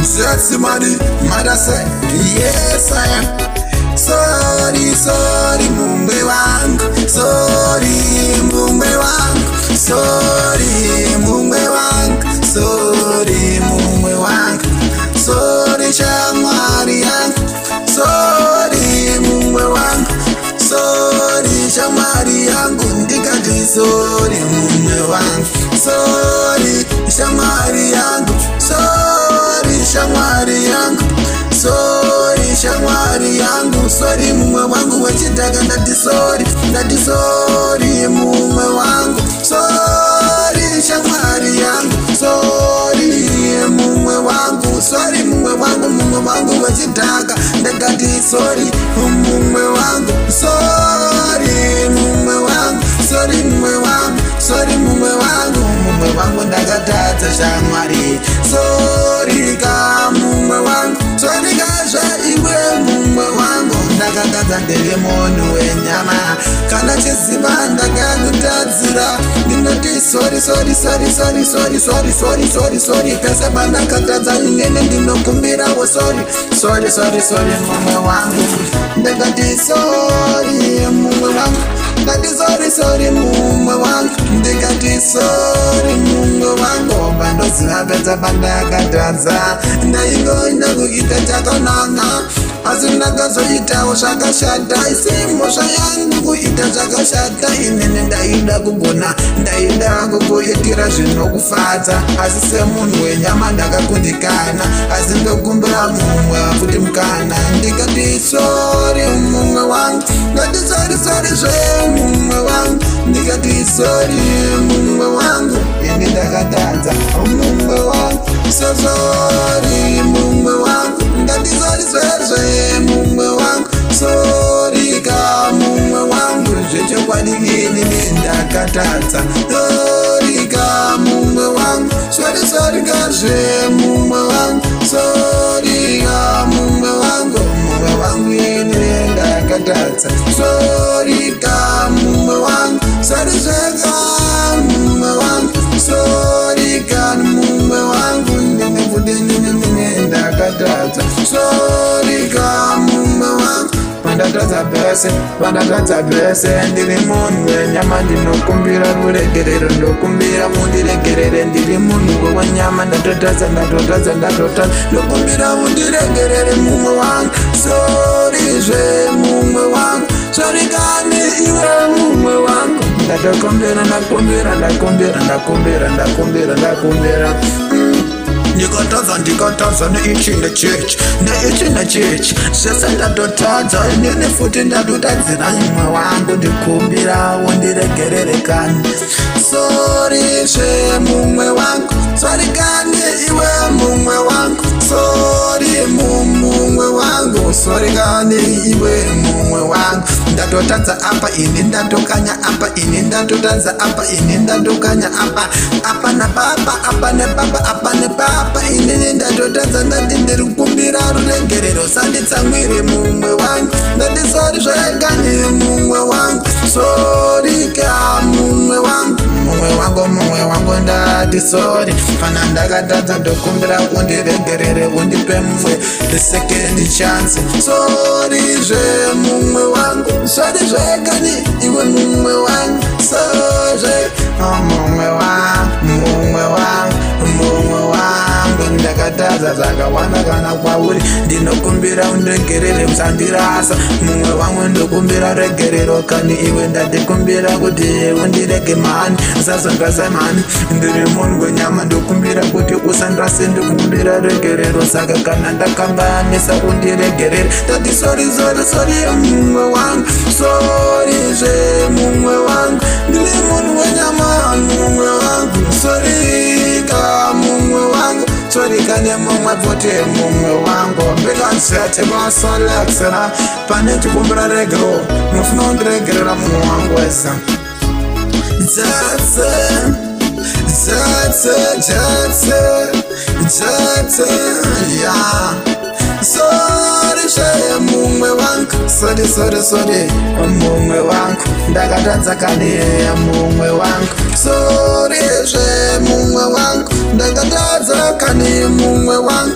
That's the money, mother said, yes I am. Sorry, sorry, mumbe wangu. Sorry, mumbe wangu. Sorry, mumbe wangu. Sorry, mumbe wangu. Sorry, shamwari yangu. Sorry, mumbe wangu. Sorry, shamwari yangu. Ndikati sorry, mumbe wangu. Sorry, shamwari yangu. Sorry, shamwari yangu. Sorry, shamwari yangu. Sorry, mumwe wangu wechitaka. Ndati sorry, mumwe wangu. Sorry, shamwari yangu. Sorry, mumwe wangu. Sorry, mumwe wangu wechitaka. Ndakati sorry, mumwe wangu. Sorry, mumwe wangu. Sorry, mumwe wangu. Sorry, mumwe wangu. Mumwe wangu ndakatadza shamwari. Sorry ka mumwe wangu. Sorry kasha iwe mumwe wangu. Ndakatadza ndiri munhu wenyama. Kana chiziva ndakakutadzira. Ndinoti sorry. Pese pandakatadza inene ndinokumbirawo sorry mumwe wangu. Ndakati sorry mumwe wangu. Ndati sorry mumwe wangu. Ndikati sorry mumwe wangu. Pandoziva pese pandakatadza. Ndaingoenda kuita chakanaka. Asi ndakazoitawo zvakashata. Isimhosva yangu kuita zvakashata. Inene ndaida kugona. Ndaida kugoitira zvinokufadza. Asi semunhu wenyama ndakakundikana. Asi ndokumbira mumwe futi mukana. Ndikati sorry mumwe wangu. Ndati sorry mumwe wangu. Ndikati sorry mumwe wangu. Ini ndakatadza mumwe wangu. Sorry mumwe wangu. Ndati sorry mumwe wangu. Sorry ka mumwe wangu. Zvechokwadi ini ndakatadza. Sorry ka mumwe wangu. Sorry ka mumwe wangu. Sorry ka mumwe wangu. Mumwe wangu ini ndakatadza. Sorry ka mumwe wangu. Sorry ka mumwe wangu. Sorry ka mumwe wangu. Ndine ndakatadza. Sorry ka mumwe wangu. Pandatadza pese ndiri munhu wenyama. Ndinokumbira ruregerero. Ndokumbira mundiregerere. Ndiri munhu wenyama. Ndatotadza. Ndokumbira mundiregerere mumwe wangu. Sorry zve mumwe wangu. Sorry kani iwe mumwe wangu. Ndakumbira. Ndikatadza neichina chechi. Sese ndatotadza inene futi ndatotadzira mumwe wangu. Ndikumbirawo ndiregerere kani. Sorry zve mumwe wangu. Sorry kani iwe mumwe wangu. Sorry mumwe wangu. Sorry kani iwe mumwe wangu. Ndatotadza apa ini ndatokanya apa ini ndatotadza apa ini ndatokanya apa na baba apa ne baba ini ndatotadza. Ndati ndiri kukumbira ruregerero. Sanditsamwire mumwe wangu. Ndati sorry zvekani mumwe wangu. Sorry ka mumwe wangu. Mumwe wangu ndati sorry. Kana ndakatadza ndokumbira undiregerere. Undipe mumwe the second chance. Sorry zve mumwe wangu. Sorry zvekani iwe mumwe wangu. Sorry mumwe wangu. Ndakatadza zvakawanda kana kwauri. Ndinokumbira undiregerere usandirasa. Mumwe wangu ndokumbira regerero kani iwe. Ndatikumbira kuti undirege mani. Usazondwasa mani. Ndiri munhu wenyama. Ndokumbira kuti usandirase. Ndikumbira regerero. Saka kana ndakambanisa undiregerere. Ndati sorry mumwe wangu. Sorry zve mumwe wangu. Ndiri munhu wenyama mumwe wangu. Sorry ka mumwe wangu. Sorry kane mumwe futi mumwe wangu. Mbikansete vasolaksera. Pane chikumbira regero. Mufuna undiregerera mumwe wangu wesa. Yeah. Sorry zve mumwe wangu. Sorry mumwe wangu. Ndakatadza kane mumwe wangu. Sorry zve mumwe wangu. Ndakatadza kane mumwe wangu.